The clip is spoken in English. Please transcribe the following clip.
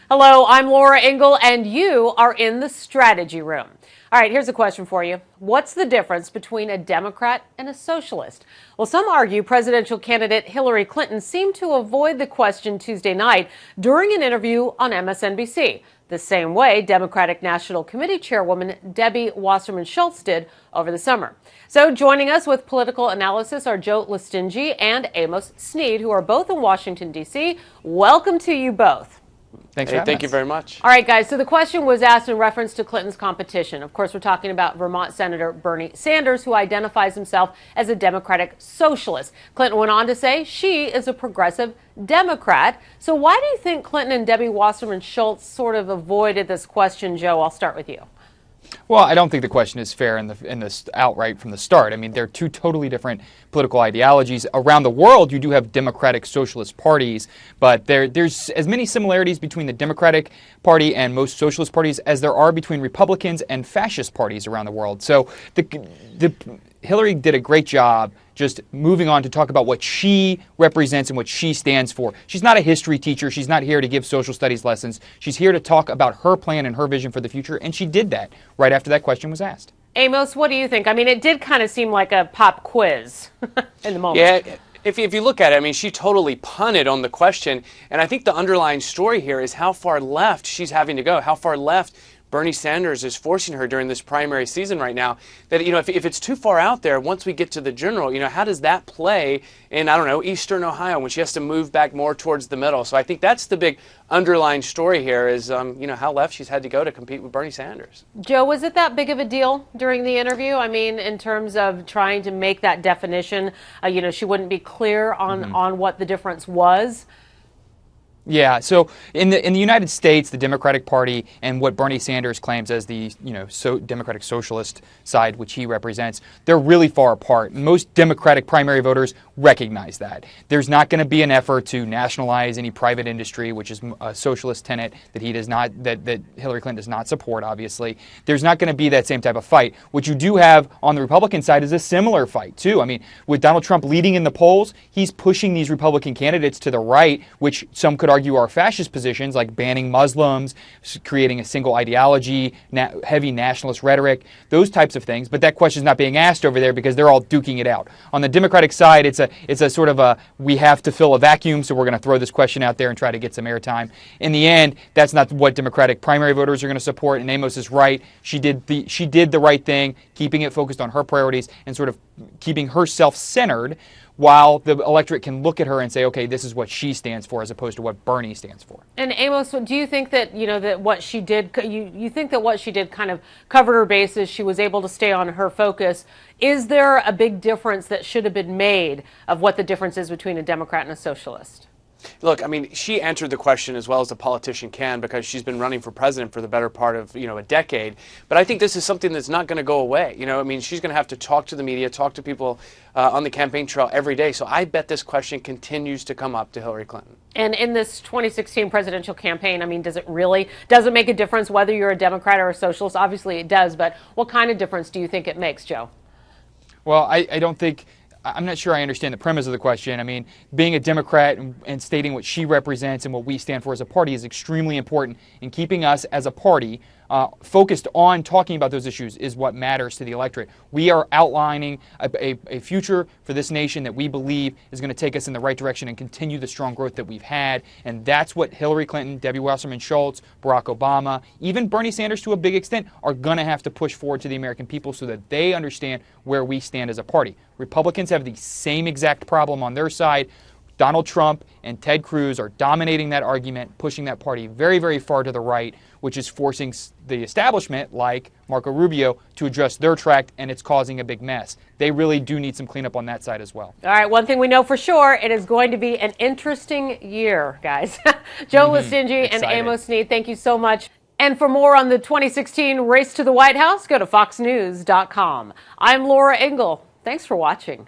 Hello, I'm Laura Ingle, and you are in the strategy room. All right, here's a question for you. What's the difference between a Democrat and a socialist? Well, some argue presidential candidate Hillary Clinton seemed to avoid the question Tuesday night during an interview on MSNBC, the same way Democratic National Committee Chairwoman Debbie Wasserman Schultz did over the summer. So joining us with political analysis are Joe Lestingi and Amos Snead, who are both in Washington, D.C. Welcome to you both. Thanks for having us. Thank you very much. All right, guys. So the question was asked in reference to Clinton's competition. Of course, we're talking about Vermont Senator Bernie Sanders, who identifies himself as a Democratic socialist. Clinton went on to say she is a progressive Democrat. So why do you think Clinton and Debbie Wasserman Schultz sort of avoided this question, Joe? I'll start with you. Well, I don't think the question is fair in this outright from the start. I mean, they're two totally different political ideologies. Around the world, you do have democratic socialist parties, but there's as many similarities between the Democratic Party and most socialist parties as there are between Republicans and fascist parties around the world. So Hillary did a great job just moving on to talk about what she represents and what she stands for. She's not a history teacher. She's not here to give social studies lessons. She's here to talk about her plan and her vision for the future, and she did that right after that question was asked. Amos, what do you think? I mean, it did kind of seem like a pop quiz in the moment. Yeah, if you look at it, I mean, she totally punted on the question, and I think the underlying story here is how far left she's having to go, how far left Bernie Sanders is forcing her during this primary season right now. That, if it's too far out there, once we get to the general, how does that play in, I don't know, eastern Ohio when she has to move back more towards the middle? So I think that's the big underlying story here is, how left she's had to go to compete with Bernie Sanders. Joe, was it that big of a deal during the interview? I mean, in terms of trying to make that definition, she wouldn't be clear on what the difference was. Yeah, so in the United States, the Democratic Party and what Bernie Sanders claims as the Democratic Socialist side, which he represents, they're really far apart. Most Democratic primary voters recognize that. There's not going to be an effort to nationalize any private industry, which is a socialist tenet that he does not, that Hillary Clinton does not support. Obviously, there's not going to be that same type of fight. What you do have on the Republican side is a similar fight too. I mean, with Donald Trump leading in the polls, he's pushing these Republican candidates to the right, which some could argue are fascist positions like banning Muslims, creating a single ideology, heavy nationalist rhetoric, those types of things. But that question is not being asked over there because they're all duking it out. On the Democratic side, it's a sort of a, we have to fill a vacuum, so we're going to throw this question out there and try to get some airtime. In the end, that's not what Democratic primary voters are going to support, and Amos is right. She did the right thing, keeping it focused on her priorities and sort of keeping herself centered, while the electorate can look at her and say, okay, this is what she stands for as opposed to what Bernie stands for. And Amos, do you think that, that what she did, you think that what she did kind of covered her bases, she was able to stay on her focus? Is there a big difference that should have been made of what the difference is between a Democrat and a socialist? Look, I mean, she answered the question as well as a politician can because she's been running for president for the better part of, a decade. But I think this is something that's not going to go away. I mean, she's going to have to talk to the media, talk to people on the campaign trail every day. So I bet this question continues to come up to Hillary Clinton. And in this 2016 presidential campaign, I mean, does it make a difference whether you're a Democrat or a socialist? Obviously it does, but what kind of difference do you think it makes, Joe? Well, I'm not sure I understand the premise of the question. I mean, being a Democrat and stating what she represents and what we stand for as a party is extremely important. And keeping us as a party focused on talking about those issues is what matters to the electorate. We are outlining a future for this nation that we believe is going to take us in the right direction and continue the strong growth that we've had. And that's what Hillary Clinton, Debbie Wasserman Schultz, Barack Obama, even Bernie Sanders to a big extent are going to have to push forward to the American people so that they understand where we stand as a party. Republicans have the same exact problem on their side. Donald Trump and Ted Cruz are dominating that argument, pushing that party very, very far to the right, which is forcing the establishment, like Marco Rubio, to adjust their track, and it's causing a big mess. They really do need some cleanup on that side as well. All right, one thing we know for sure, it is going to be an interesting year, guys. Joe Lestingi and Amos Snead, thank you so much. And for more on the 2016 race to the White House, go to foxnews.com. I'm Laura Ingle. Thanks for watching.